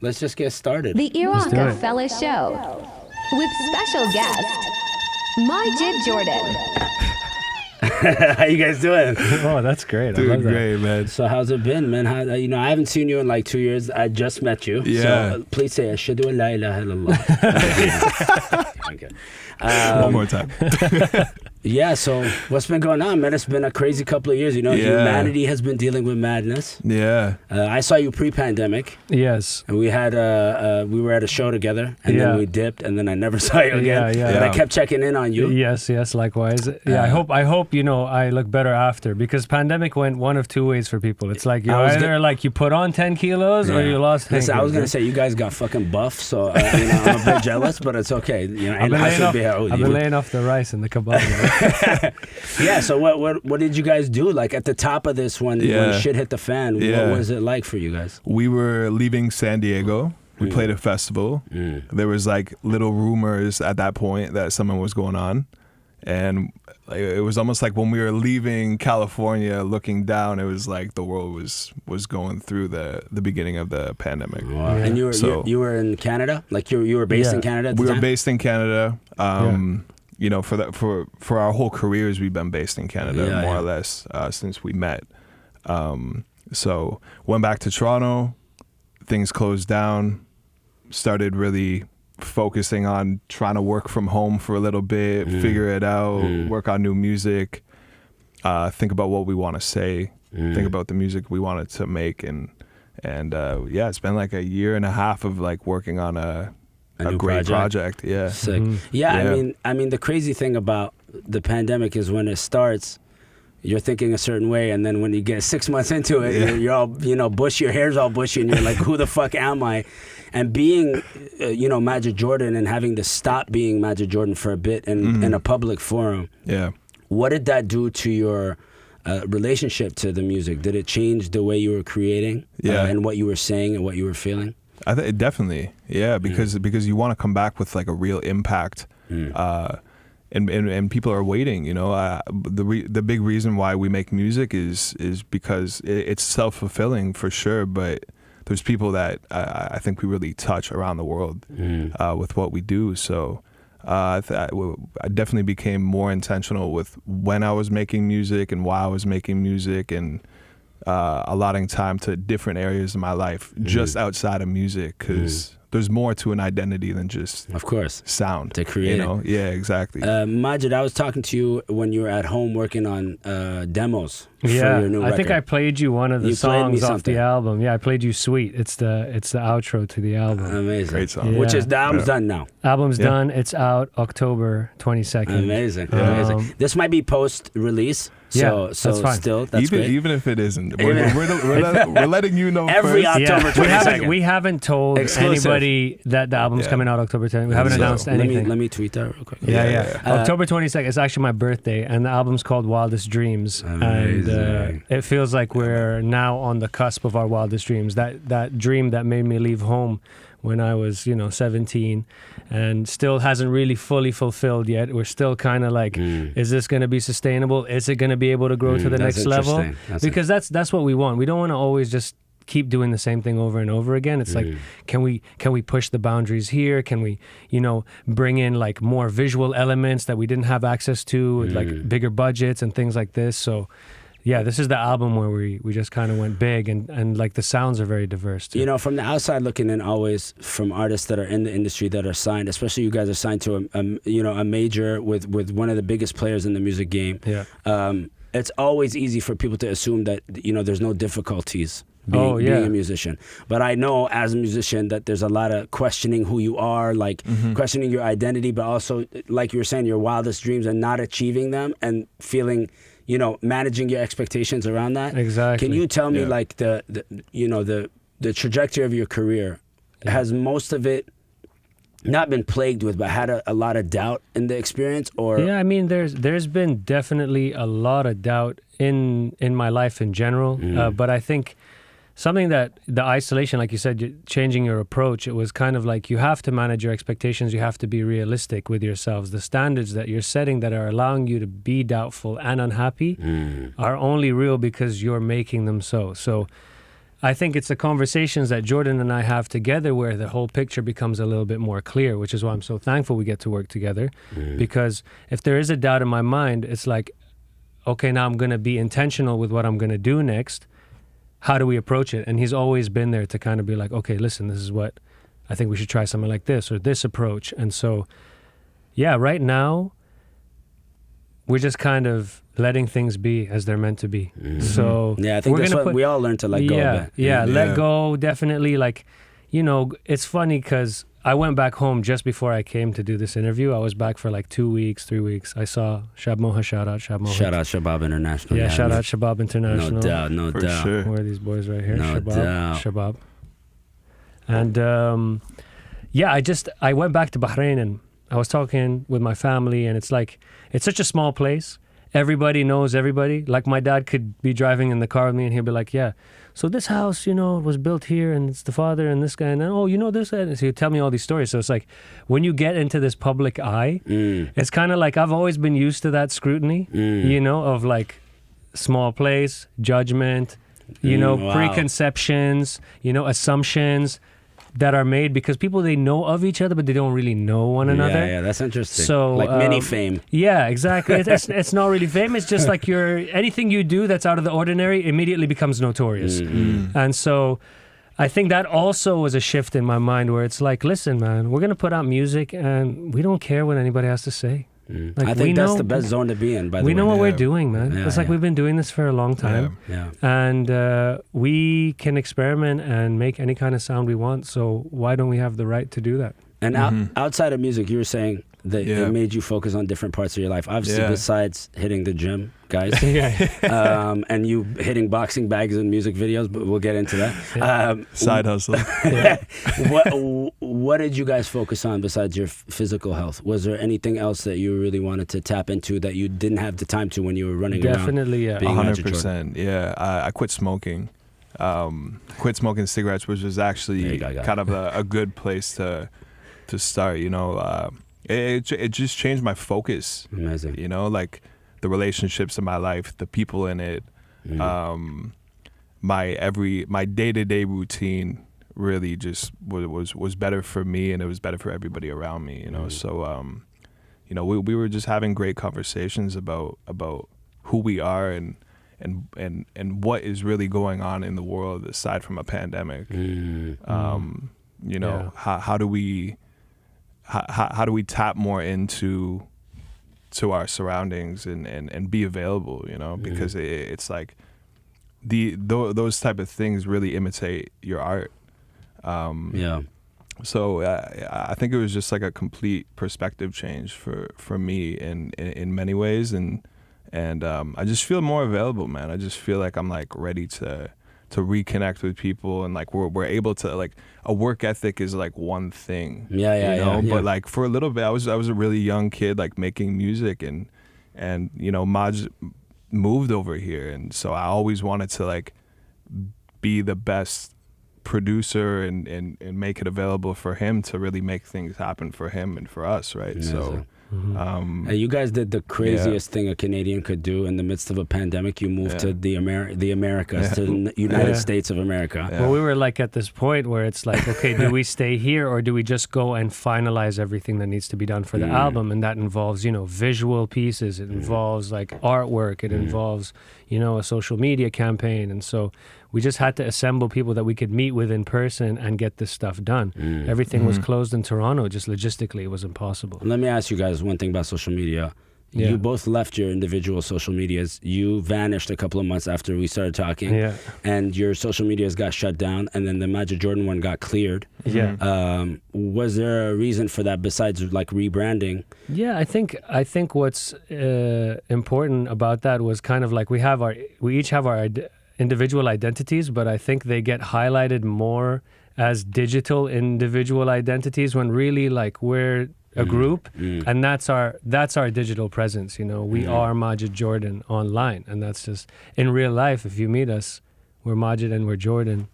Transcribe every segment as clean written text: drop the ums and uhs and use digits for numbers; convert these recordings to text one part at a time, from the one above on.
let's just get started. The IRAQAFELLA Show with special guest Majid Jordan. How you guys doing? Oh, that's great. Doing great, man. So how's it been, man? How, I haven't seen you in like 2 years. I just met you. Yeah. So please say Ashhadu an la ilaha illallah. Okay. One more time. Yeah, so what's been going on, man? It's been a crazy couple of years. You know, humanity has been dealing with madness. Yeah. I saw you pre-pandemic. Yes. And we had we were at a show together, and then we dipped, and then I never saw you again. Yeah. But I kept checking in on you. Yes, likewise. Yeah, I hope you know I look better after, because pandemic went one of two ways for people. It's like you either like you put on 10 kilos or you lost 10 Listen, kilos. I was gonna say you guys got fucking buff, so I'm a bit jealous, but it's okay. You know, I've been laying off the rice and the kebab. Yeah, so what did you guys do like at the top of this when shit hit the fan? What was it like for you guys? We were leaving San Diego. We played a festival. There was like little rumors at that point that something was going on, and it was almost like when we were leaving California, looking down, it was like the world was going through the beginning of the pandemic. Wow. And you were in Canada, like you were based in Canada at the time? We were based in Canada. You know, for our whole careers, we've been based in Canada, more or less, since we met. So went back to Toronto, things closed down, started really focusing on trying to work from home for a little bit, figure it out, work on new music, think about what we want to say, think about the music we wanted to make, and it's been like a year and a half of like working on a great project. Yeah. Sick. Yeah, I mean the crazy thing about the pandemic is when it starts, you're thinking a certain way, and then when you get 6 months into it, you're all, bushy, your hair's all bushy, and you're like, who the fuck am I? And being, Majid Jordan, and having to stop being Majid Jordan for a bit in a public forum. Yeah. What did that do to your relationship to the music? Did it change the way you were creating and what you were saying and what you were feeling? I think definitely, because you want to come back with like a real impact, and people are waiting. The big reason why we make music is because it's self-fulfilling for sure, but there's people that I think we really touch around the world with what we do. So I definitely became more intentional with when I was making music and why I was making music, and allotting time to different areas of my life just outside of music, because there's more to an identity than just, of course, sound to create. Yeah, exactly. Majid, I was talking to you when you were at home working on demos for your new record. I think I played you one of the songs off the album. Yeah, I played you "Sweet." It's the outro to the album. Amazing, great song. Yeah. Which is the album's done now. Album's done. It's out October 22nd. Amazing. This might be post-release. So that's fine. Still, that's great. Even if it isn't, we're letting you know every first. October 22nd. We haven't told anybody that the album's coming out October 10th. We haven't announced anything. Let me tweet that real quick. Yeah. October 22nd is actually my birthday, and the album's called Wildest Dreams. Amazing. And it feels like we're now on the cusp of our wildest dreams. That dream that made me leave home when I was, 17, and still hasn't really fully fulfilled yet. We're still kind of like, is this going to be sustainable? Is it going to be able to grow to the next level? Because that's what we want. We don't want to always just keep doing the same thing over and over again. It's like, can we push the boundaries here? Can we, bring in like more visual elements that we didn't have access to, with like bigger budgets and things like this? So yeah, this is the album where we just kind of went big, and like the sounds are very diverse too. From the outside looking in, always from artists that are in the industry that are signed, especially you guys are signed to a major with one of the biggest players in the music game. Yeah. It's always easy for people to assume that there's no difficulties being a musician. But I know as a musician that there's a lot of questioning who you are, like questioning your identity, but also, like you were saying, your wildest dreams and not achieving them and feeling, managing your expectations around that. Exactly. Can you tell me like the trajectory of your career, has most of it not been plagued with, but had a lot of doubt in the experience? Or I mean, there's been definitely a lot of doubt in my life in general, but I think something that the isolation, like you said, changing your approach, it was kind of like you have to manage your expectations. You have to be realistic with yourselves. The standards that you're setting that are allowing you to be doubtful and unhappy are only real because you're making them so. So I think it's the conversations that Jordan and I have together where the whole picture becomes a little bit more clear, which is why I'm so thankful we get to work together. Because if there is a doubt in my mind, it's like, okay, now I'm going to be intentional with what I'm going to do next. How do we approach it? And he's always been there to kind of be like, okay, listen, this is what I think we should try something like this or this approach. And so, yeah, right now, we're just kind of letting things be as they're meant to be. So yeah, I think that's what we all learn to let go of it. Yeah, let go, definitely. Like, you know, it's funny because I went back home just before I came to do this interview. I was back for like 2 weeks, 3 weeks. I saw Shab Moha, shout out Shab Moha. Shout out Shabab International. Yeah, shout out Shabab International. No doubt, no doubt. Sure. Where are these boys right here? No doubt. Shabab. And yeah, I went back to Bahrain and I was talking with my family, and it's like, it's such a small place. Everybody knows everybody. Like my dad could be driving in the car with me and he'll be like, yeah, so this house, you know, was built here and it's the father and this guy. And then, oh, you know this guy. And so he'll tell me all these stories. So it's like, when you get into this public eye, it's kind of like, I've always been used to that scrutiny, you know, of like small place, judgment, you know, preconceptions, you know, assumptions that are made because people, they know of each other, but they don't really know one another. Yeah, that's interesting. So, like mini fame. Yeah, exactly. It's not really fame. It's just like anything you do that's out of the ordinary immediately becomes notorious. And so I think that also was a shift in my mind where it's like, listen, man, we're going to put out music and we don't care what anybody has to say. Like, I think that's the best zone to be in, by the way. We know what we're doing, man. Yeah, it's like we've been doing this for a long time. And we can experiment and make any kind of sound we want. So why don't we have the right to do that? And outside of music, you were saying that it made you focus on different parts of your life. Obviously, besides hitting the gym, guys, and you hitting boxing bags in music videos, but we'll get into that. Side hustle. What did you guys focus on besides your physical health? Was there anything else that you really wanted to tap into that you didn't have the time to when you were running around? Definitely, yeah. 100%. Yeah, I quit smoking. Quit smoking cigarettes, which was actually kind of a good place to start. You know, it just changed my focus. Amazing. You know, like the relationships in my life, the people in it, my day-to-day routine really just was better for me, and it was better for everybody around me. You know, so you know, we were just having great conversations about who we are and what is really going on in the world aside from a pandemic. You know, how do we tap more into our surroundings and be available, you know, because it's like those type of things really imitate your art. So I think it was just like a complete perspective change for me in many ways, and I just feel more available, man. I just feel like I'm like ready to reconnect with people, and like we're able to, like, a work ethic is like one thing, you know. But like for a little bit, I was a really young kid, like making music, and you know, Majid moved over here, and so I always wanted to like be the best producer and make it available for him to really make things happen for him and for us, right? Amazing. So you guys did the craziest thing a Canadian could do in the midst of a pandemic. You moved to the Americas, to the United States of America. Well, we were like at this point where it's like, okay, do we stay here or do we just go and finalize everything that needs to be done for the album? And that involves, you know, visual pieces. It involves like artwork. It involves, you know, a social media campaign. And so we just had to assemble people that we could meet with in person and get this stuff done. Everything was closed in Toronto. Just logistically, it was impossible. Let me ask you guys one thing about social media. You both left your individual social medias. You vanished a couple of months after we started talking, and your social medias got shut down, and then the Majid Jordan one got cleared. Was there a reason for that besides like rebranding? Yeah, I think what's important about that was kind of like we each have our individual identities, but I think they get highlighted more as digital individual identities when really like we're a group, and that's our digital presence. You know, we are Majid Jordan online, and that's just in real life. If you meet us, we're Majid and we're Jordan,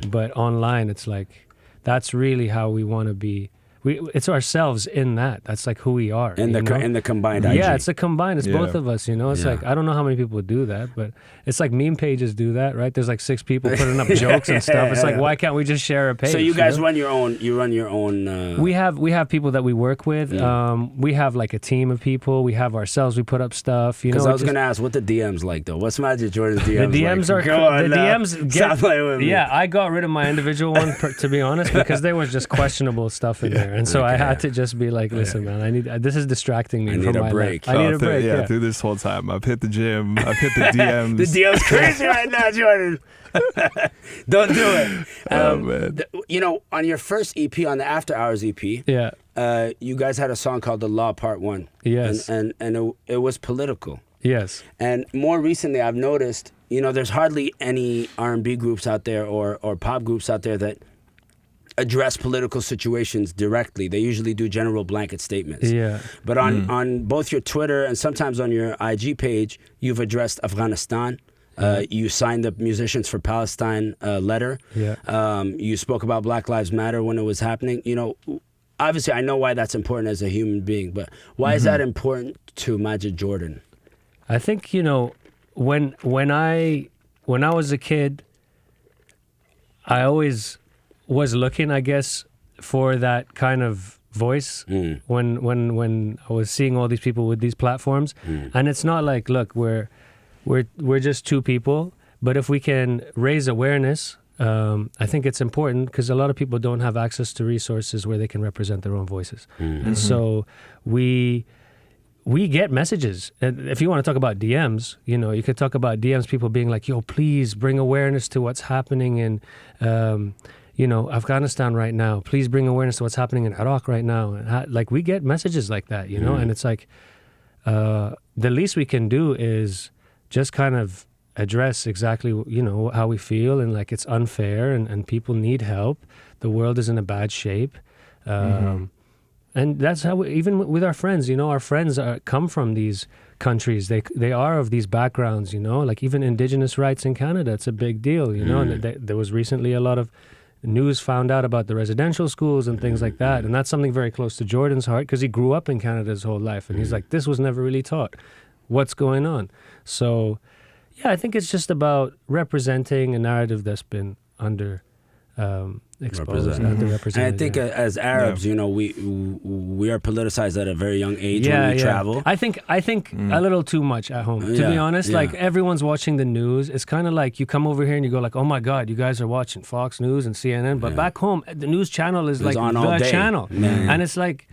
but online it's like that's really how we want to be it's ourselves in that. That's like who we are. In the combined IG. Yeah, it's a combined. It's both of us, you know. It's like, I don't know how many people do that, but it's like meme pages do that, right? There's like 6 people putting up jokes and stuff. It's like, why can't we just share a page? So you guys run your own. You run your own. We have people that we work with. We have like a team of people. We have ourselves. We put up stuff. You know. Because I was gonna ask, what the DMs like though? What's Majid Jordan's DMs? The DMs like? DMs get. Stop playing with me. Yeah, I got rid of my individual one to be honest, because there was just questionable stuff in there, and so I had to just be like, listen, man, this is this me from my break. life. I need a break. Yeah, through this whole time, I've hit the gym, I've hit the DMs. The DM's crazy right now, Jordan. Don't do it. Man. You know, on your first EP, on the After Hours EP, you guys had a song called "The Law Part 1." Yes, and it was political. Yes, and more recently, I've noticed, you know, there's hardly any R&B groups out there or pop groups out there that address political situations directly. They usually do general blanket statements. Yeah. But on both your Twitter and sometimes on your IG page, you've addressed Afghanistan. You signed the Musicians for Palestine letter. Yeah. You spoke about Black Lives Matter when it was happening. You know, obviously I know why that's important as a human being, but why is that important to Majid Jordan? I think, you know, when I was a kid, I always was looking, I guess, for that kind of voice when I was seeing all these people with these platforms. And it's not like, look, we're just 2 people, but if we can raise awareness, I think it's important because a lot of people don't have access to resources where they can represent their own voices. And so we get messages. And if you want to talk about DMs, you know, you could talk about DMs, people being like, yo, please bring awareness to what's happening in, you know, Afghanistan right now. Please bring awareness to what's happening in Iraq right now. And like, we get messages like that, you know, and it's like, the least we can do is just kind of address exactly, you know, how we feel, and like, it's unfair and people need help. The world is in a bad shape. And that's how even with our friends, you know, our friends come from these countries. They are of these backgrounds, you know, like even indigenous rights in Canada, it's a big deal, you know. And there was recently a lot of news found out about the residential schools and things like that. And that's something very close to Jordan's heart because he grew up in Canada his whole life. And he's like, this was never really taught. What's going on? So, yeah, I think it's just about representing a narrative that's been exposed, underrepresented. And I think as Arabs, you know, we are politicized at a very young age when we travel. I think a little too much at home, to be honest. Like, everyone's watching the news. It's kind of like you come over here and you go like, oh my God, you guys are watching Fox News and CNN. But back home, the news channel is like the channel. And it's like,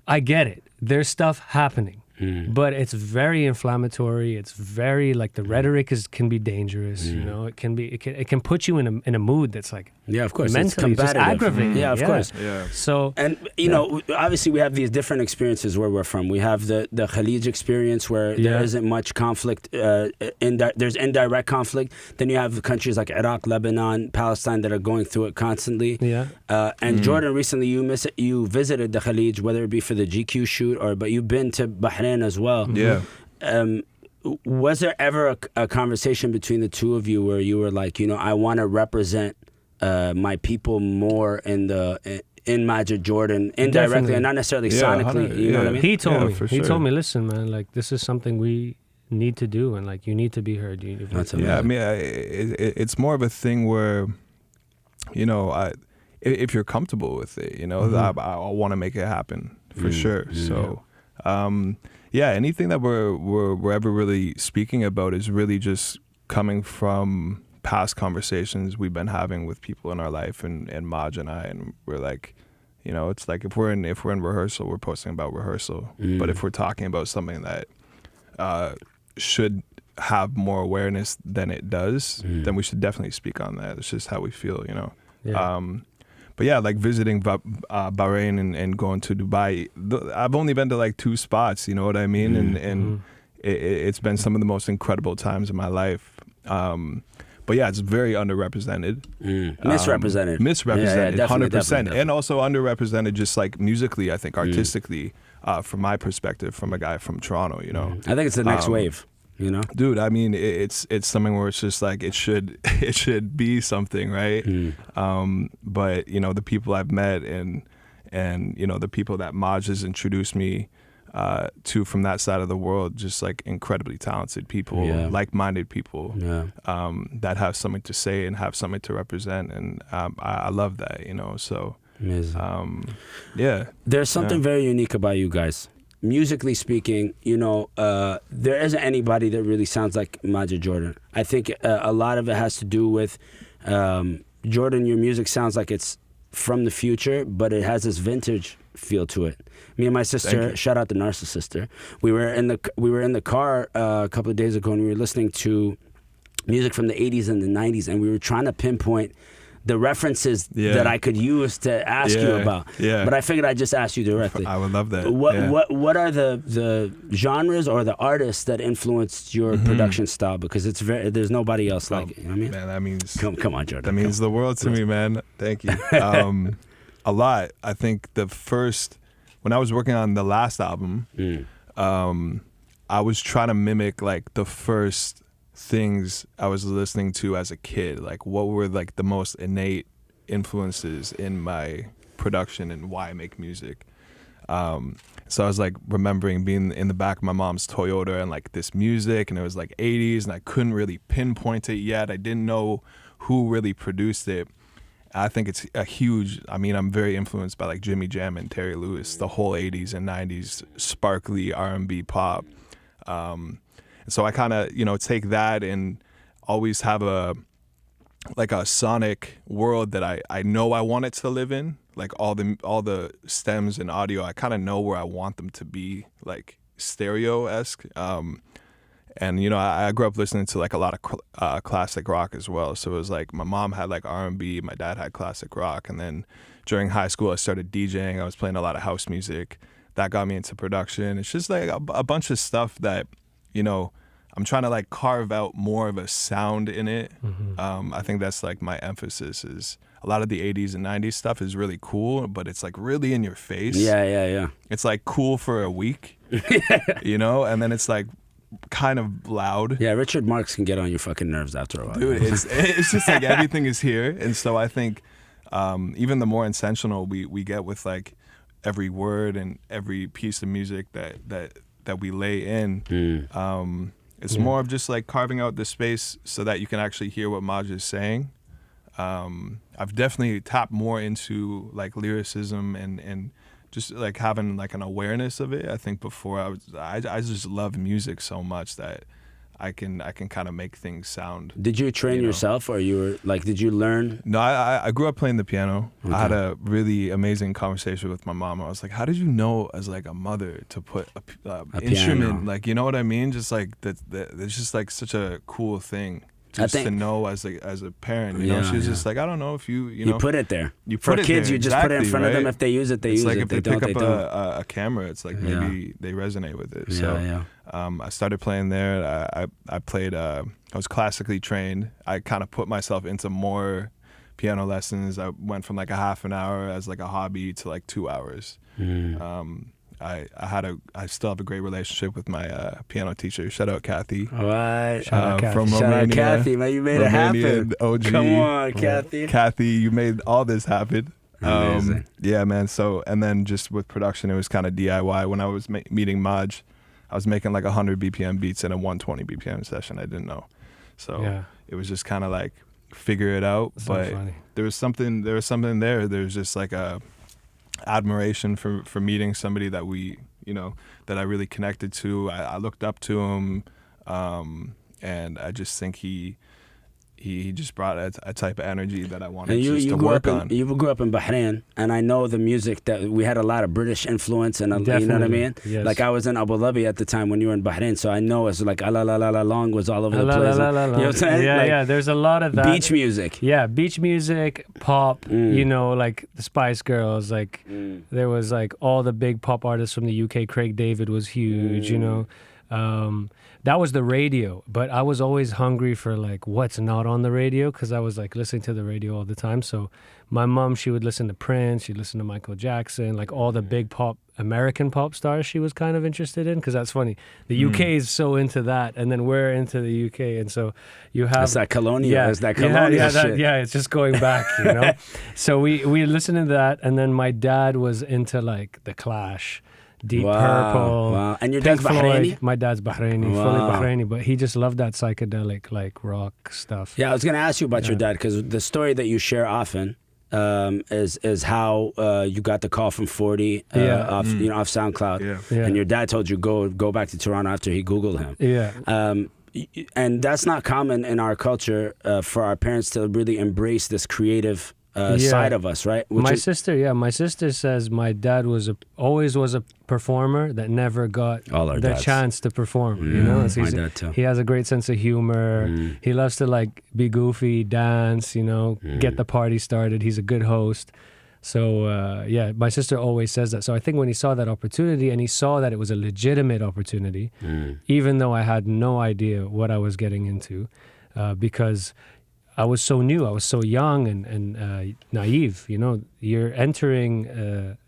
I get it. There's stuff happening. But it's very inflammatory. It's very like the rhetoric can be dangerous. You know, it can put you in a mood that's like of course, mentally it's just aggravating. Of course. So and you know, obviously we have these different experiences where we're from. We have the Khalij experience where there isn't much conflict. There's indirect conflict. Then you have countries like Iraq, Lebanon, Palestine that are going through it constantly. And Jordan, recently you visited the Khalij, whether it be for the GQ shoot but you've been to Bahrain as well. Was there ever a conversation between the two of you where you were like, you know, I want to represent my people more in Majid Jordan indirectly and not necessarily sonically? You know what I mean? He told me, listen, man, like, this is something we need to do, and like, you need to be heard. I mean, it's more of a thing where, you know, if you're comfortable with it, you know, I want to make it happen for sure. So. Anything that we're ever really speaking about is really just coming from past conversations we've been having with people in our life, and Maj and I, and we're like, you know, it's like if we're in rehearsal, we're posting about rehearsal. But if we're talking about something that should have more awareness than it does, then we should definitely speak on that. It's just how we feel, you know. But yeah, like visiting Bahrain and going to Dubai, I've only been to like 2 spots, you know what I mean? And it's been some of the most incredible times in my life. But yeah, it's very underrepresented. Misrepresented. Misrepresented, 100%. Definitely. And also underrepresented just like musically, I think, artistically, from my perspective, from a guy from Toronto, you know. I think it's the next wave. You know, dude, I mean, it's something where it's just like it should be something, right? But you know, the people I've met and and you know, the people that Maj has introduced me to from that side of the world, just like incredibly talented people, like-minded people that have something to say and have something to represent, and I love that, you know. So amazing. There's something very unique about you guys. Musically speaking, you know, there isn't anybody that really sounds like Majid Jordan. I think a lot of it has to do with Jordan, your music sounds like it's from the future, but it has this vintage feel to it. Me and my sister, shout out the Narcissist, we were in the car a couple of days ago, and we were listening to music from the 80s and the 90s, and we were trying to pinpoint the references that I could use to ask you about. But I figured I'd just ask you directly. I would love that. What are the genres or the artists that influenced your production style? Because there's nobody else like it. You know what I mean? Man, that means come on, Jordan. That means the world to me, man. Thank you. A lot. I think when I was working on the last album, I was trying to mimic like the first things I was listening to as a kid. Like, what were like the most innate influences in my production and why I make music. So I was like remembering being in the back of my mom's Toyota and like this music, and it was like 80s, and I couldn't really pinpoint it yet. I didn't know who really produced it. I think it's I'm very influenced by like Jimmy Jam and Terry Lewis, the whole 80s and 90s sparkly R&B pop. So I kind of, take that and always have a sonic world that I know I want it to live in. Like all the stems and audio, I kind of know where I want them to be, like stereo-esque. And I grew up listening to like a lot of classic rock as well. So it was like my mom had like R&B, my dad had classic rock, and then during high school I started DJing. I was playing a lot of house music. That got me into production. It's just like a bunch of stuff that I'm trying to like carve out more of a sound in it. Mm-hmm. I think that's like my emphasis is a lot of the 80s and 90s stuff is really cool, but it's like really in your face. Yeah. It's like cool for a week, and then it's like kind of loud. Yeah, Richard Marx can get on your fucking nerves after a while. Dude, it's just like everything is here. And so I think even the more intentional we get with like every word and every piece of music that we lay in, it's more of just like carving out the space so that you can actually hear what Majid is saying. I've definitely tapped more into like lyricism and just like having like an awareness of it. I think before I just love music so much that I can kind of make things sound. Did you train yourself, or did you learn? No, I grew up playing the piano. Okay. I had a really amazing conversation with my mom. I was like, how did you know as like a mother to put a instrument, piano. Like, you know what I mean? Just like that it's just like such a cool thing. Just to know as a parent, she was just like, I don't know if you put it there. You put for kids, you just put it in front of them. If they use it, they use it. It's like if they pick up a camera, it's like maybe they resonate with it. So I started playing there. I played. I was classically trained. I kind of put myself into more piano lessons. I went from like a half an hour as like a hobby to like 2 hours. I still have a great relationship with my piano teacher. Shout out Kathy. All right. Shout out from Kathy. Romania. Shout out Kathy, man. You made it happen. OG. Come on, Kathy. Kathy, you made all this happen. Amazing. Yeah, man. So, and then just with production, it was kind of DIY. When I was meeting Maj, I was making like 100 BPM beats in a 120 BPM session. I didn't know. So it was just kind of like figure it out. That's but so funny. there was something there. There's just like a admiration for meeting somebody that that I really connected to. I looked up to him, and I just think he just brought a type of energy that I wanted to work on. You grew up in Bahrain, and I know the music that we had a lot of British influence, and you know what I mean. Yes. Like I was in Abu Dhabi at the time when you were in Bahrain, so I know it's like la la la la long was all over the place. You know what I'm saying? Yeah. There's a lot of that. Beach music. Yeah, beach music, pop. Like the Spice Girls. Like there was like all the big pop artists from the UK. Craig David was huge. That was the radio, but I was always hungry for like what's not on the radio, because I was like listening to the radio all the time. So my mom, she would listen to Prince, she'd listen to Michael Jackson, like all the big American pop stars she was kind of interested in, because that's funny. The UK is so into that, and then we're into the UK, and so you have... It's that colonial, shit. It's just going back, you know? So we listened to that, and then my dad was into like The Clash, Deep Purple. Wow. And your dad's Bahraini? My dad's Bahraini, fully Bahraini, but he just loved that psychedelic, like rock stuff. Yeah, I was going to ask you about your dad, because the story that you share often is how you got the call from 40 off SoundCloud, and your dad told you go back to Toronto after he Googled him. Yeah. And that's not common in our culture for our parents to really embrace this creative side of us, right? My sister says my dad always was a performer that never got the chance to perform. You know, my dad too. He has a great sense of humor. He loves to like be goofy, dance, you know, get the party started. He's a good host. So my sister always says that. So I think when he saw that opportunity, and he saw that it was a legitimate opportunity, even though I had no idea what I was getting into, because I was so new, I was so young and naive. You know, you're entering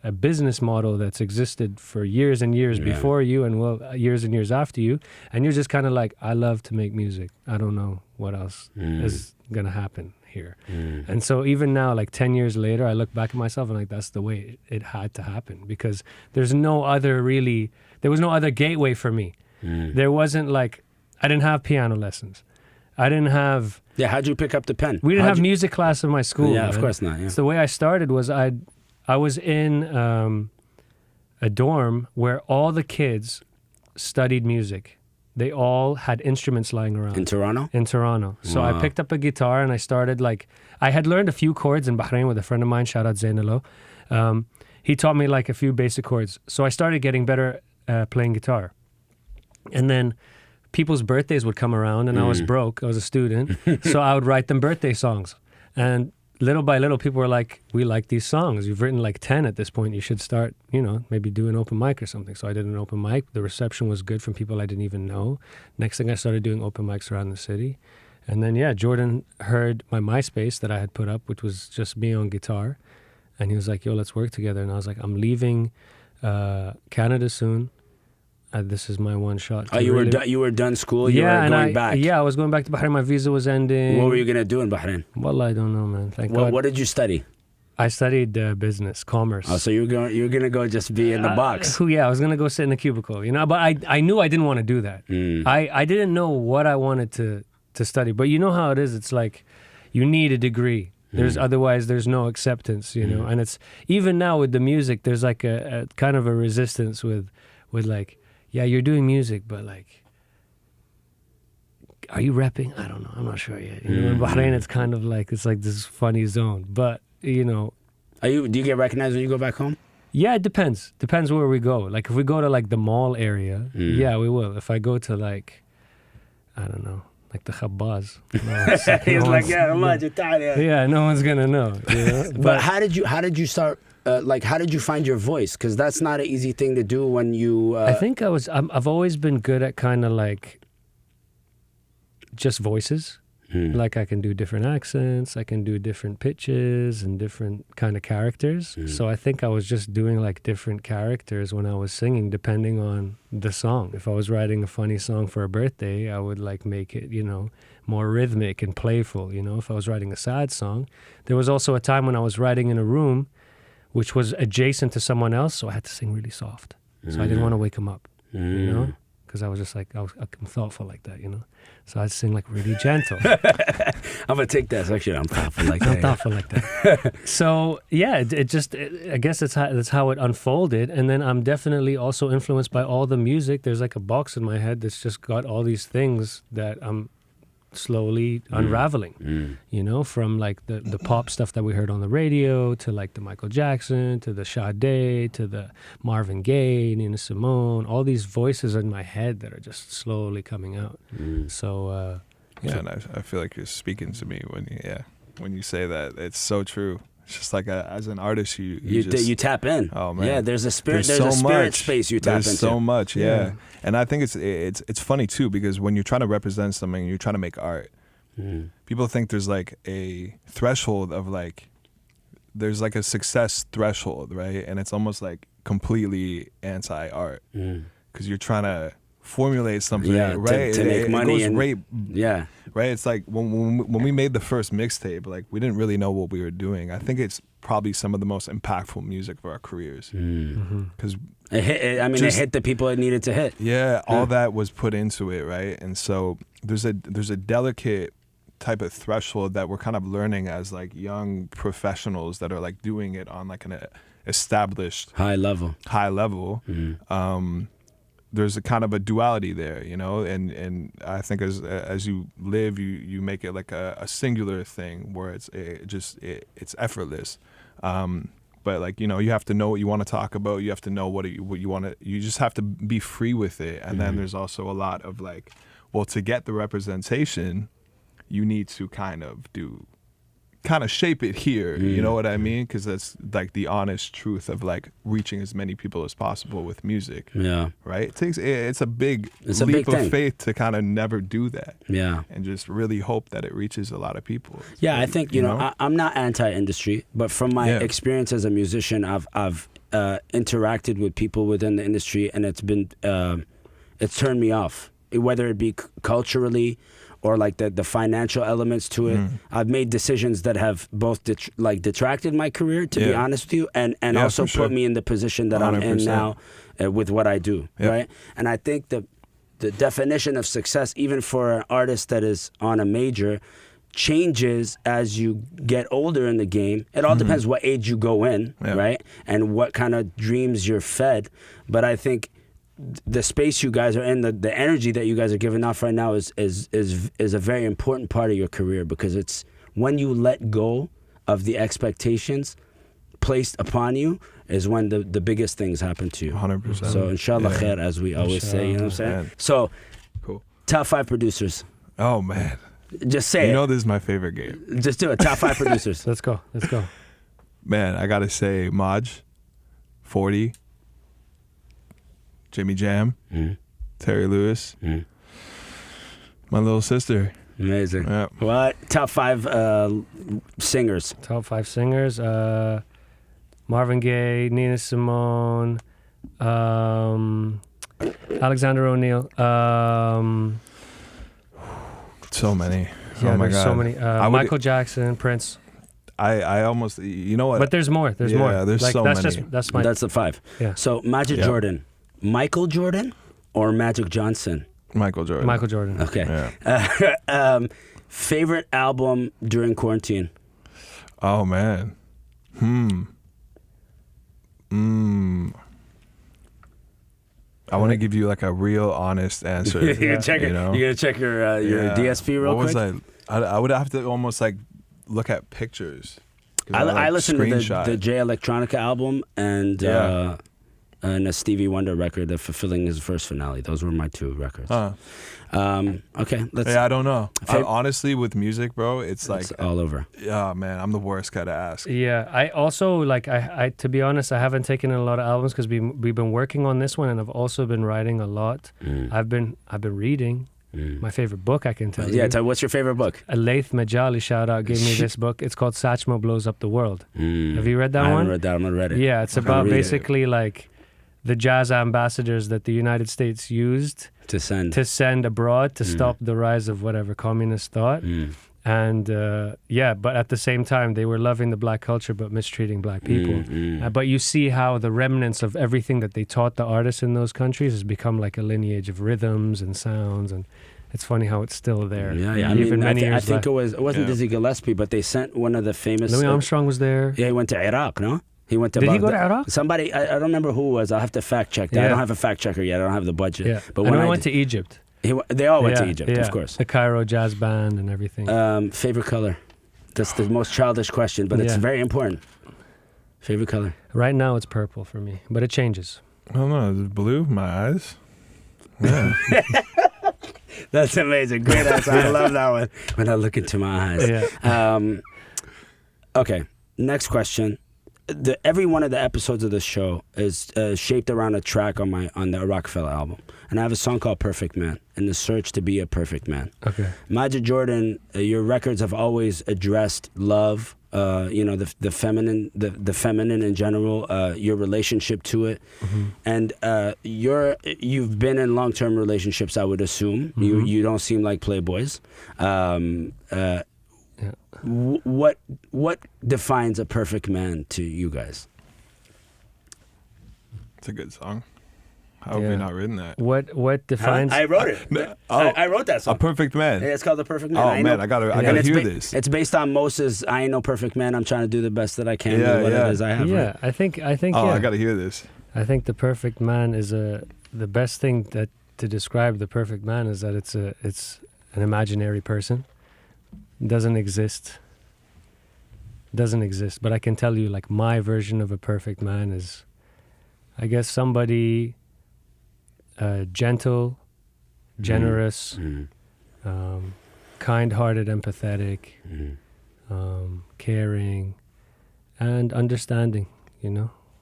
a business model that's existed for years and years before you, and years and years after you, and you're just kind of like, I love to make music. I don't know what else is gonna happen here. And so even now, like 10 years later, I look back at myself and like, that's the way it had to happen, because there was no other gateway for me. There wasn't like, I didn't have piano lessons. I didn't have... Yeah, how'd you pick up the pen? We didn't have music class in my school. Yeah, of course not. Yeah. So the way I started was I was in a dorm where all the kids studied music. They all had instruments lying around. In Toronto? In Toronto. So I picked up a guitar and I started I had learned a few chords in Bahrain with a friend of mine, shout out Zainalo. He taught me like a few basic chords. So I started getting better playing guitar. And then people's birthdays would come around and I was broke. I was a student. So I would write them birthday songs. And little by little, people were like, we like these songs. You've written like 10 at this point. You should start, maybe do an open mic or something. So I did an open mic. The reception was good from people I didn't even know. Next thing I started doing open mics around the city. And then, Jordan heard my MySpace that I had put up, which was just me on guitar. And he was like, yo, let's work together. And I was like, I'm leaving Canada soon. This is my one shot. You were done school? You were going back? Yeah, I was going back to Bahrain. My visa was ending. What were you going to do in Bahrain? Well, I don't know, man. Thank God. What did you study? I studied business, commerce. Oh, so you're gonna go just be in the box? I was gonna go sit in a cubicle, But I knew I didn't want to do that. I didn't know what I wanted to study. But you know how it is. It's like you need a degree. Otherwise there's no acceptance, And it's even now with the music. There's like a kind of a resistance with like. Yeah, you're doing music, but like, are you rapping? I don't know. I'm not sure yet. In Bahrain, it's kind of like, it's like this funny zone. But, Do you get recognized when you go back home? Yeah, it depends. Depends where we go. Like, if we go to like the mall area, yeah, we will. If I go to like, I don't know, like the Khabbaz. He's like, Majid, yeah, no one's going to know. But how did you start? How did you find your voice? Because that's not an easy thing to do when you... I think I've always been good at kind of like just voices. Like I can do different accents, I can do different pitches and different kind of characters. So I think I was just doing like different characters when I was singing, depending on the song. If I was writing a funny song for a birthday, I would like make it, more rhythmic and playful. If I was writing a sad song. There was also a time when I was writing in a room which was adjacent to someone else, so I had to sing really soft. So I didn't want to wake him up, because I was just like, I'm thoughtful like that, So I'd sing like really gentle. I'm going to take that section. I'm thoughtful like that. I'm thoughtful like that. So yeah, I guess that's how it unfolded. And then I'm definitely also influenced by all the music. There's like a box in my head that's just got all these things that I'm slowly unraveling, from like the pop stuff that we heard on the radio to like the Michael Jackson to the Sade to the Marvin Gaye, Nina Simone, all these voices in my head that are just slowly coming out. So and I feel like you're speaking to me when you say that. It's so true. It's just like as an artist, you tap in. Oh man, yeah. There's a spirit. There's a spirit space you tap into. There's so much, yeah. And I think it's funny too, because when you're trying to represent something, you're trying to make art. People think there's like a threshold of like, there's like a success threshold, right? And it's almost like completely anti-art because you're trying to formulate something, right? To make money right. It's like when we made the first mixtape, like we didn't really know what we were doing. I think it's probably some of the most impactful music for our careers because it hit the people it needed to hit. Yeah, all that was put into it, right? And so there's a delicate type of threshold that we're kind of learning as like young professionals that are like doing it on like an established high level. There's a kind of a duality there, you know, and I think as you live, you make it like a singular thing where it's effortless. But like, you know, you have to know what you want to talk about. You have to know what you want to. You just have to be free with it. And then there's also a lot of like, well, to get the representation, you need to kind of shape it here. You know what I mean? Because that's like the honest truth of like reaching as many people as possible with music. Yeah. Right. It's a big leap of faith to kind of never do that. Yeah. And just really hope that it reaches a lot of people. Yeah, I think you know I'm not anti-industry, but from my experience as a musician, I've interacted with people within the industry, and it's turned me off, whether it be culturally or like the financial elements to it. I've made decisions that have both detracted my career, to be honest with you, and also put me in the position that 100%. I'm in now with what I do, right? And I think the definition of success, even for an artist that is on a major, changes as you get older in the game. It all depends what age you go in, right? And what kind of dreams you're fed. But I think the space you guys are in, the energy that you guys are giving off right now is a very important part of your career, because it's when you let go of the expectations placed upon you is when the biggest things happen to you. 100%. So inshallah khair, as we always say, you know what I'm saying? Man. So, cool. Top 5 producers. Oh man. Just say it. You know this is my favorite game. Just do it. Top 5 producers. Let's go. Man, I gotta say Maj, 40, Jimmy Jam, Terry Lewis, my little sister. Amazing. Yep. What? Top 5 singers. Top 5 singers. Marvin Gaye, Nina Simone, Alexander O'Neill. So many. Yeah, oh my there's God. so many. Michael Jackson, Prince. I almost, you know what? But there's more. There's more. Yeah, there's so many. That's the 5. Yeah. So Majid Jordan. Michael Jordan or Magic Johnson? Michael Jordan. Michael Jordan. Okay. Yeah. Favorite album during quarantine? Oh man. I want to give you like a real honest answer. You're gonna check your DSP real quick. What was I would have to almost like look at pictures. I listened to the Jay Electronica album and a Stevie Wonder record, Fulfilling His First Finale. Those were my 2 records. Okay, let's. Yeah, I don't know. Honestly, with music, bro, it's like all over. Yeah, man, I'm the worst guy to ask. Yeah, I also like. I to be honest, I haven't taken in a lot of albums because we've been working on this one, and I've also been writing a lot. I've been reading. My favorite book, I can tell you. Yeah, what's your favorite book? Laith Majali, shout out, gave me this book. It's called Satchmo Blows Up the World. Have you read that one? I haven't read that. I'm gonna read it. Yeah, it's about basically like the jazz ambassadors that the United States used to send abroad to stop the rise of whatever communist thought. And but at the same time, they were loving the black culture but mistreating black people. But you see how the remnants of everything that they taught the artists in those countries has become like a lineage of rhythms and sounds, and it's funny how it's still there. Yeah. I think it wasn't Dizzy Gillespie, but they sent one of the famous. Louis Armstrong was there. Yeah, he went to Iraq, no? He went to. Did he go to Iraq? Somebody, I don't remember who it was. I'll have to fact check that. I don't have a fact checker yet. I don't have the budget. Yeah. But when I went to Egypt. They all went to Egypt, of course. The Cairo Jazz Band and everything. Favorite color? That's the most childish question, but it's very important. Favorite color? Right now it's purple for me, but it changes. I don't know. Is it blue? My eyes? Yeah. That's amazing. Great answer. I love that one. When I look into my eyes. Yeah. Okay. next question. Every one of the episodes of the show is shaped around a track on the IRAQAFELLA album, and I have a song called "Perfect Man," in the search to be a perfect man. Okay. Majid Jordan, your records have always addressed love, the feminine, the feminine in general, your relationship to it, and you've been in long-term relationships. I would assume you don't seem like playboys. What defines a perfect man to you guys? It's a good song. How have we not written that? What defines? I wrote it. I wrote that song. A Perfect Man. Yeah, it's called The Perfect Man. Oh man, I gotta hear this. It's based on Moses. I ain't no perfect man. I'm trying to do the best that I can with what it is I have. Yeah, I think. Oh, I gotta hear this. I think the perfect man is the best thing that to describe the perfect man is that it's an imaginary person. Doesn't exist, but I can tell you, like, my version of a perfect man is, I guess, somebody gentle, generous, kind-hearted, empathetic, caring, and understanding,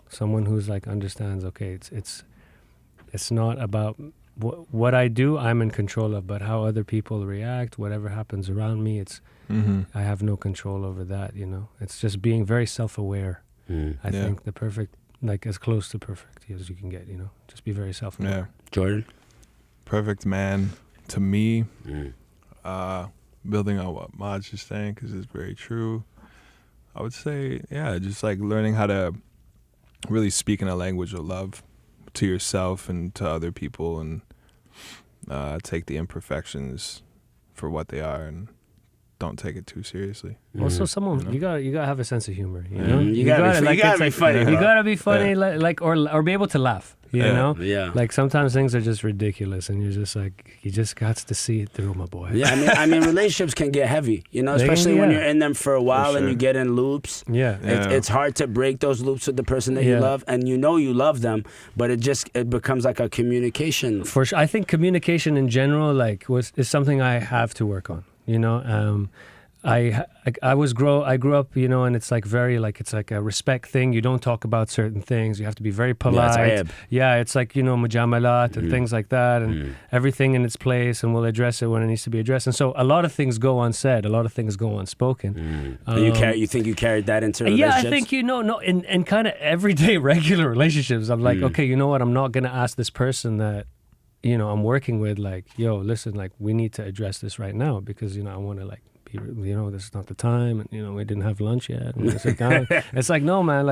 someone who's like understands, okay, it's not about what I do, I'm in control of, but how other people react, whatever happens around me, I have no control over that, It's just being very self-aware. I think the perfect, like as close to perfect as you can get, Just be very self-aware. Yeah. Jordan? Perfect man, to me, building on what Maj is saying, because it's very true, I would say, just like learning how to really speak in a language of love to yourself and to other people, and take the imperfections for what they are, and don't take it too seriously. Also, someone you gotta have a sense of humor. You gotta be funny. You gotta be funny, or be able to laugh. You know, like sometimes things are just ridiculous, and you're just like, you just got to see it through, my boy. Yeah, I mean, relationships can get heavy. Especially when you're in them for a while and you get in loops. It's hard to break those loops with the person that you love, and you love them, but it becomes like a communication. For sure, I think communication in general, is something I have to work on. I grew up, and it's like very it's like a respect thing. You don't talk about certain things. You have to be very polite. It's like, mujamalat and things like that, and everything in its place, and we'll address it when it needs to be addressed. And so a lot of things go unsaid, a lot of things go unspoken. You think you carried that into relationships? Yeah, I think, in kind of everyday regular relationships, I'm like, okay, you know what? I'm not going to ask this person that, I'm working with, yo, listen, we need to address this right now because, I want to this is not the time, and we didn't have lunch yet. And it's like, no, man,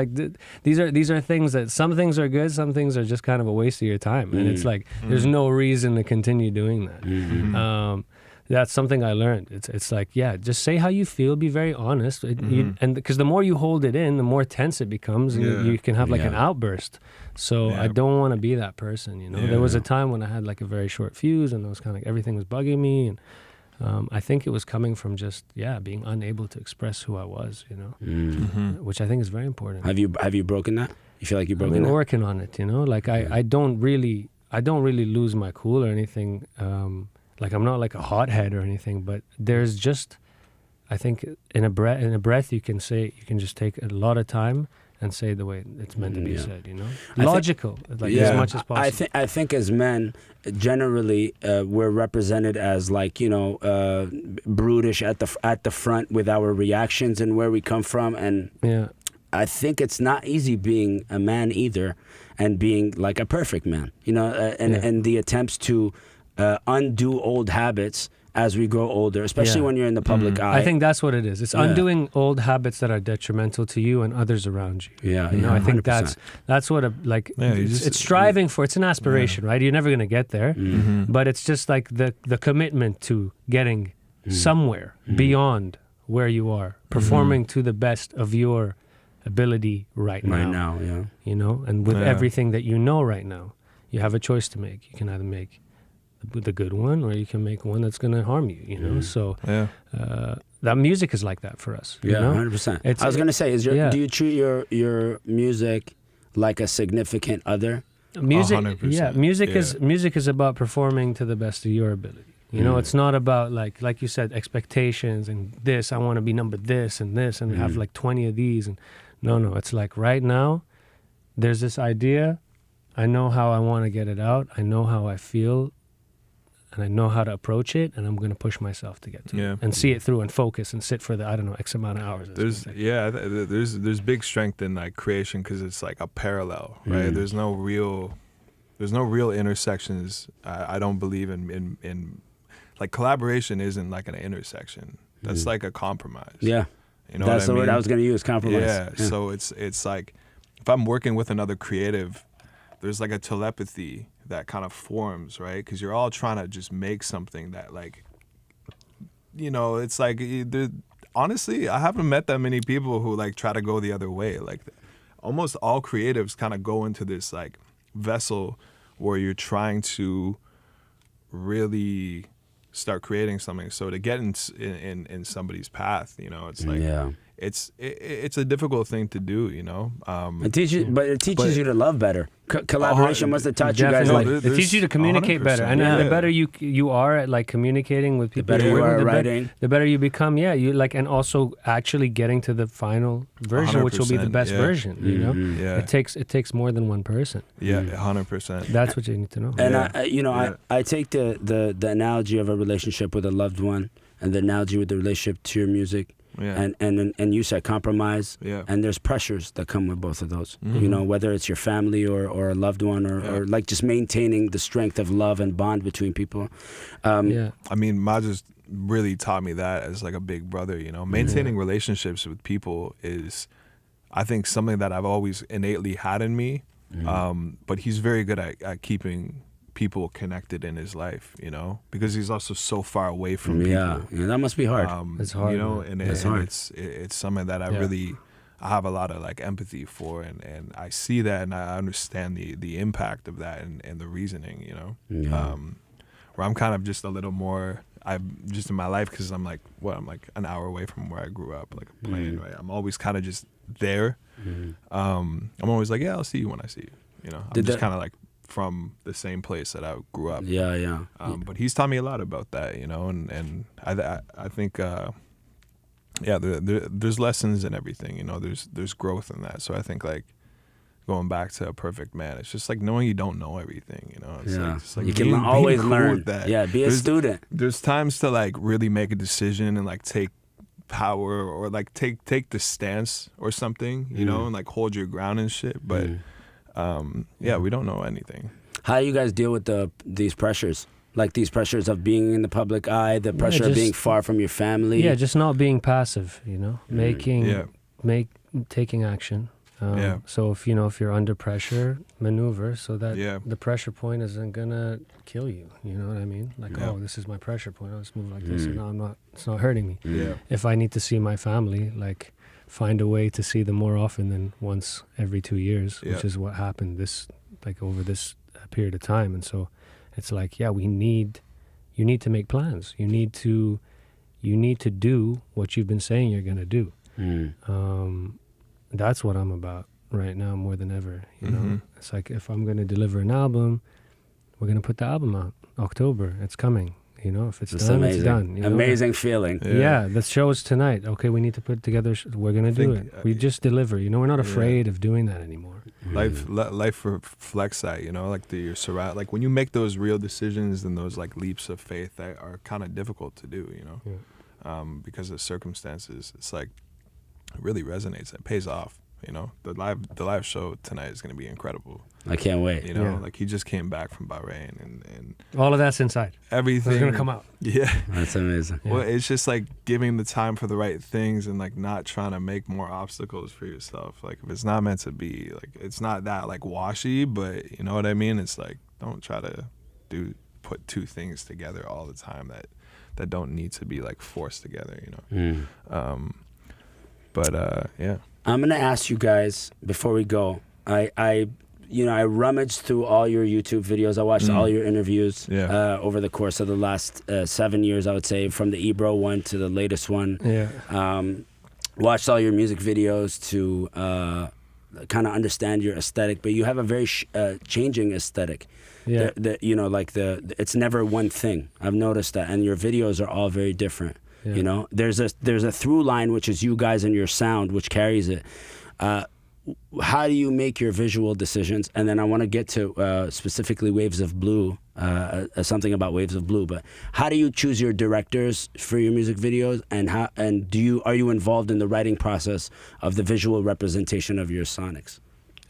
these are things that some things are good, some things are just kind of a waste of your time, and it's like there's no reason to continue doing that. That's something I learned. It's like, just say how you feel, be very honest, and because the more you hold it in, the more tense it becomes, and you can have an outburst. So I don't want to be that person. There was a time when I had a very short fuse, and it was kind of everything was bugging me, and I think it was coming from just being unable to express who I was, which I think is very important. Have you broken that? You feel like you've broken that? I've been working on it, I don't really lose my cool or anything. I'm not like a hothead or anything, but there's just, I think in a breath you can just take a lot of time and say the way it's meant to be said, logical, as much as possible. I think as men, generally, we're represented as brutish at the front with our reactions and where we come from, and I think it's not easy being a man either, and being like a perfect man, and the attempts to undo old habits as we grow older, especially when you're in the public eye. I think that's what it is. It's undoing old habits that are detrimental to you and others around you. I think 100%. that's what it's striving for. It's an aspiration, right? You're never going to get there, but it's just like the commitment to getting somewhere beyond where you are, performing to the best of your ability right now. And with everything that right now, you have a choice to make. You can either make the good one, or you can make one that's going to harm you. So that music is like that for us. 100%. I was going to say, do you treat your music like a significant other? Music, 100%. music is about performing to the best of your ability. You know, it's not about like you said, expectations and this, I want to be number this and have like 20 of these. And no, it's like right now, there's this idea. I know how I want to get it out. I know how I feel. And I know how to approach it, and I'm going to push myself to get to it and see it through and focus and sit for the, I don't know, X amount of hours. There's big strength in like creation because it's like a parallel, right? There's no real intersections. I don't believe in like collaboration isn't like an intersection. That's like a compromise. Yeah, you know that's what I the mean? word I was going to use, compromise. Yeah. So it's like if I'm working with another creative, there's like a telepathy that kind of forms, right? Because you're all trying to just make something that, like, you know, it's like, honestly, I haven't met that many people who like try to go the other way. Like, almost all creatives kind of go into this like vessel where you're trying to really start creating something. So to get in somebody's path, you know, it's like, it's a difficult thing to do, you know. It teaches you to love better. Collaboration must have taught you guys like it teaches you to communicate better, and the better you are at like communicating with people, the better you are at writing, the better you become. Yeah, you like, and also actually getting to the final version, which will be the best version. You know, it takes more than one person. Yeah, 100%. That's what you need to know. And I take the analogy of a relationship with a loved one, and the analogy with the relationship to your music. Yeah. And you said compromise, and there's pressures that come with both of those. You know, whether it's your family or a loved one or like just maintaining the strength of love and bond between people. I mean, Majid really taught me that as like a big brother. You know, maintaining relationships with people is, I think, something that I've always innately had in me. But he's very good at keeping people connected in his life, you know, because he's also so far away from people. Yeah, that must be hard. It's hard, you know, and it's hard. It's something that I have a lot of like empathy for, and I see that, and I understand the impact of that and the reasoning, you know. Where I'm kind of just a little more, I'm just in my life, because I'm like an hour away from where I grew up, like a plane, right? I'm always kind of just there. I'm always like, I'll see you when I see you, you know. I'm just kind of like from the same place that I grew up. But he's taught me a lot about that, you know, and I think there's lessons in everything, you know. There's growth in that. So I think like going back to A Perfect Man, it's just like knowing you don't know everything, you know. It's like you can always cool learn. With that. Yeah, be a student. There's times to like really make a decision and like take power or like take the stance or something, you know, and like hold your ground and shit. But we don't know anything. How do you guys deal with these pressures? Like these pressures of being in the public eye, the pressure of being far from your family? Yeah, just not being passive, you know, taking action. So if you're under pressure, maneuver so that the pressure point isn't gonna kill you. You know what I mean? Like, oh, this is my pressure point. I'll just move like this, and no, it's not hurting me. If I need to see my family, like, find a way to see them more often than once every 2 years, which is what happened over this period of time. And so it's like, you need to make plans. You need to do what you've been saying you're going to do. That's what I'm about right now more than ever. You know, it's like, if I'm going to deliver an album, we're going to put the album out. October, it's coming. You know, if it's done, amazing. It's done. You know? Amazing feeling. Yeah, the show is tonight. Okay, we need to put together. We're gonna do it. We just deliver. You know, we're not afraid of doing that anymore. Life reflects that. You know, like your surround. Like when you make those real decisions and those like leaps of faith that are kind of difficult to do. You know, because of circumstances, it's like it really resonates. It pays off. You know, the live show tonight is going to be incredible. I can't wait. You know, like he just came back from Bahrain and all of that's inside. Everything is going to come out. Yeah, that's amazing. Well, it's just like giving the time for the right things and like not trying to make more obstacles for yourself. Like if it's not meant to be, like it's not that like washy, but you know what I mean. It's like don't try to put two things together all the time that don't need to be like forced together. You know. I'm gonna ask you guys before we go. I rummaged through all your YouTube videos. I watched all your interviews over the course of the last 7 years, I would say, from the Ebro one to the latest one. Yeah. Watched all your music videos to kind of understand your aesthetic, but you have a very changing aesthetic. Yeah. You know, like it's never one thing. I've noticed that, and your videos are all very different. Yeah. You know, there's a through line, which is you guys and your sound, which carries it. How do you make your visual decisions? And then I want to get to specifically Waves of Blue, something about Waves of Blue. But how do you choose your directors for your music videos? And are you involved in the writing process of the visual representation of your sonics?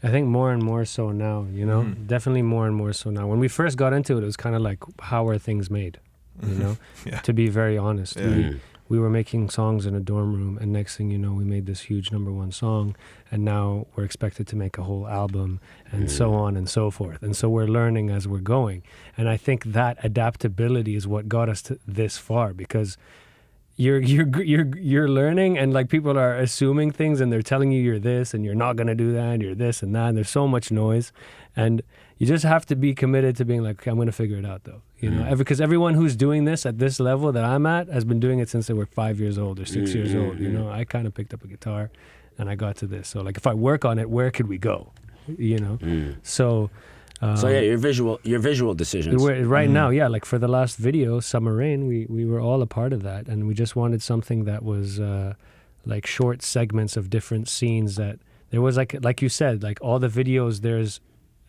I think more and more so now, you know, definitely more and more so now. When we first got into it, it was kind of like, how are things made? You know, to be very honest. Yeah. We were making songs in a dorm room, and next thing you know, we made this huge #1 song, and now we're expected to make a whole album, and so on and so forth. And so we're learning as we're going. And I think that adaptability is what got us to this far, because you're learning, and like people are assuming things, and they're telling you you're this, and you're not gonna do that, and you're this and that, and there's so much noise, and you just have to be committed to being like, okay, I'm gonna figure it out though. You know, because everyone who's doing this at this level that I'm at has been doing it since they were 5 years old or 6 years old. You know, I kind of picked up a guitar and I got to this. So like, if I work on it, where could we go? You know, so yeah, your visual decisions. Right now, yeah, like for the last video, Summer Rain, we were all a part of that, and we just wanted something that was like short segments of different scenes. That there was like you said, like all the videos, there's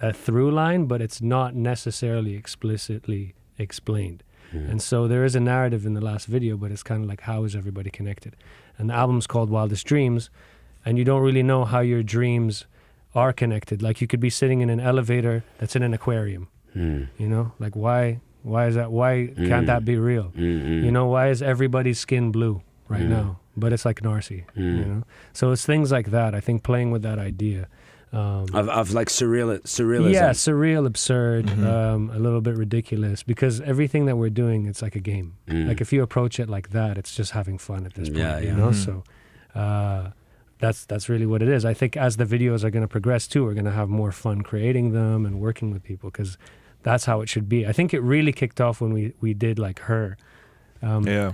a through line, but it's not necessarily explicitly explained. And so there is a narrative in the last video, but it's kind of like, how is everybody connected? And the album's called Wildest Dreams, and you don't really know how your dreams are connected. Like you could be sitting in an elevator that's in an aquarium. You know, like why is that? Why can't that be real? You know, why is everybody's skin blue right now, but it's like Narcy? You know, so it's things like that. I think playing with that idea. Of like surrealism. Yeah, surreal, absurd, a little bit ridiculous, because everything that we're doing, it's like a game. Like if you approach it like that, it's just having fun at this point, you know? So that's really what it is. I think as the videos are going to progress too, we're going to have more fun creating them and working with people, because that's how it should be. I think it really kicked off when we did like Her,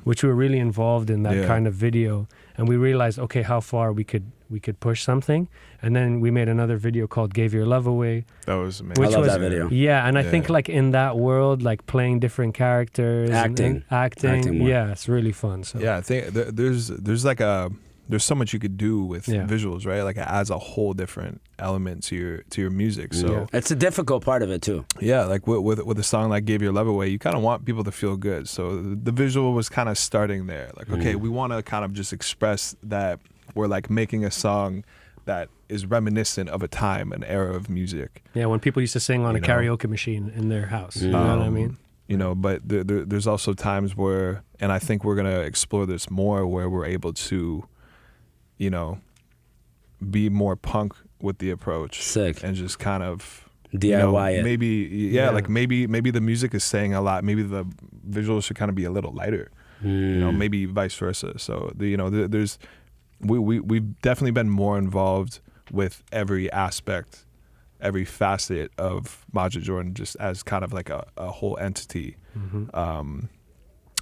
which we were really involved in that kind of video, and we realized, okay, how far we could push something. And then we made another video called Gave Your Love Away. That was amazing. I love that video. Yeah, and I think like in that world, like playing different characters, acting, yeah, it's really fun. So yeah, I think there's so much you could do with visuals, right? Like it adds a whole different element to your music. So it's a difficult part of it too. Yeah, like with a song like Gave Your Love Away, you kind of want people to feel good. So the visual was kind of starting there. Like, okay, we want to kind of just express that we're like making a song that is reminiscent of a time, an era of music. Yeah, when people used to sing on a karaoke machine in their house. You know what I mean? You know, but there's also times where, and I think we're going to explore this more, where we're able to, you know, be more punk with the approach. Sick. And just kind of DIY it. Maybe, like maybe the music is saying a lot. Maybe the visuals should kind of be a little lighter. You know, maybe vice versa. So, we've definitely been more involved with every aspect, every facet of Majid Jordan, just as kind of like a whole entity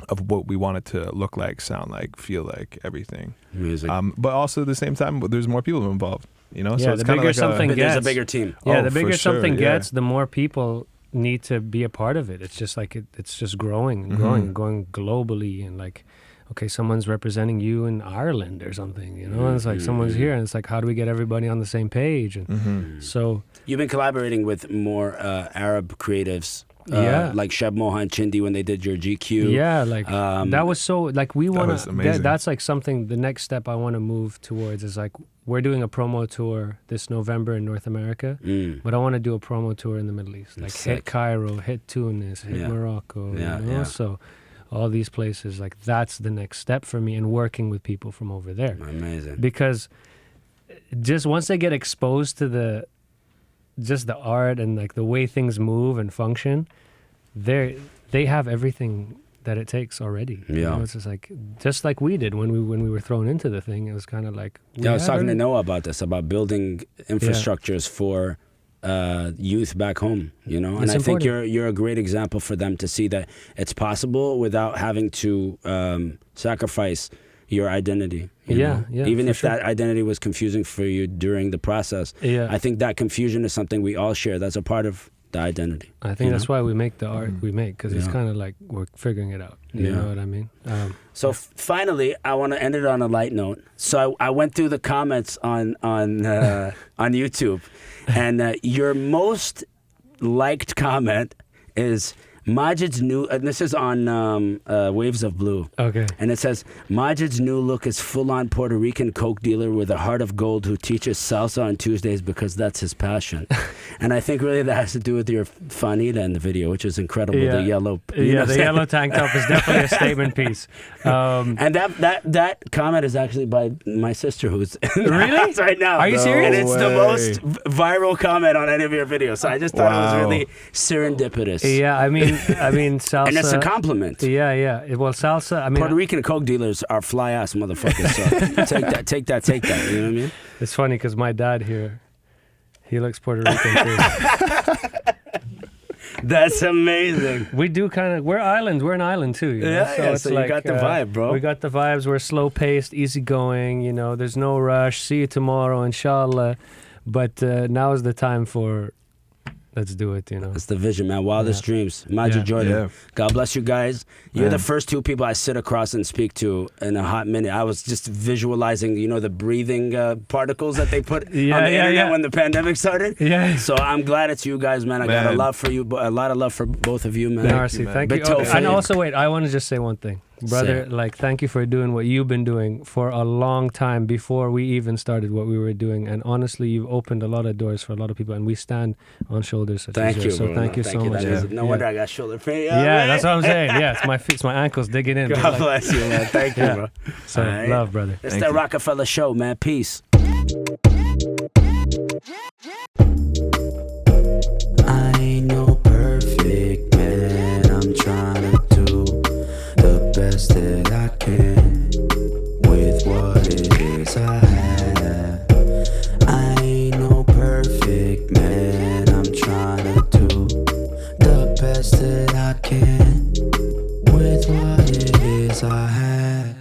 of what we want it to look like, sound like, feel like, everything. Music. But also at the same time, there's more people involved, you know? Yeah, so it's kind of like there's a bigger team. Yeah, the bigger something gets, the more people need to be a part of it. It's just like it's just growing and growing and going globally, and like, okay, someone's representing you in Ireland or something, you know? And it's like someone's here, and it's like, how do we get everybody on the same page? And so you've been collaborating with more Arab creatives. Like Sheb Mohan Chindi when they did your GQ. Yeah, like that was so, like we want to, that's like something, the next step I want to move towards is like, we're doing a promo tour this November in North America, but I want to do a promo tour in the Middle East. Like hit Cairo, hit Tunis, hit Morocco, you know? So all these places, like that's the next step for me, and working with people from over there. Amazing. Because just once they get exposed to the art and like the way things move and function, they have everything that it takes already. You know, it's just like we did when we were thrown into the thing. It was kind of like I was talking to Noah about this, about building infrastructures for youth back home, you know, and I think you're a great example for them to see that it's possible without having to sacrifice, your identity. Yeah, Even if sure. that identity was confusing for you during the process, I think that confusion is something we all share. That's a part of the identity. I think that's why we make the art we make, because it's kind of like we're figuring it out. You know what I mean? So finally, I want to end it on a light note. So I went through the comments on YouTube, and your most liked comment is Majid's new, and this is on Waves of Blue. Okay. And it says, Majid's new look is full-on Puerto Rican coke dealer with a heart of gold who teaches salsa on Tuesdays because that's his passion. And I think really that has to do with your fanita in the video, which is incredible. The yellow. The yellow tank top is definitely a statement piece. And that comment is actually by my sister, who's in the house right now. Are you serious? And it's the most viral comment on any of your videos. So I just thought it was really serendipitous. Yeah, I mean salsa. And it's a compliment. Yeah. Well, salsa. I mean, Puerto Rican coke dealers are fly ass motherfuckers. So take that. You know what I mean? It's funny because my dad here, he looks Puerto Rican too. That's amazing. We do kind of. We're islands. We're an island too. You know? So you got the vibe, bro. We got the vibes. We're slow paced, easygoing. You know, there's no rush. See you tomorrow, inshallah. But now is the time for. Let's do it, you know. It's the vision, man. Wildest Dreams. Majid Jordan. Yeah. God bless you guys. You're the first two people I sit across and speak to in a hot minute. I was just visualizing, the breathing particles that they put on the internet when the pandemic started. Yeah. So I'm glad it's you guys, man. I got a love for you, a lot of love for both of you, man. Thank you. And also, wait, I want to just say one thing. Brother, thank you for doing what you've been doing for a long time before we even started what we were doing. And honestly, you've opened a lot of doors for a lot of people, and we stand on shoulders such as yours. So thank you so much. No wonder I got shoulder pain. Yeah, that's what I'm saying. Yeah, it's my feet, it's my ankles digging in. God bless you, man. Thank you, bro. So, love, brother. It's the IRAQAFELLA show, man. Peace. I ain't no perfect man. I'm trying to do the best that I can with what it is I have. I ain't no perfect man. I'm trying to do the best that I can with what it is I have.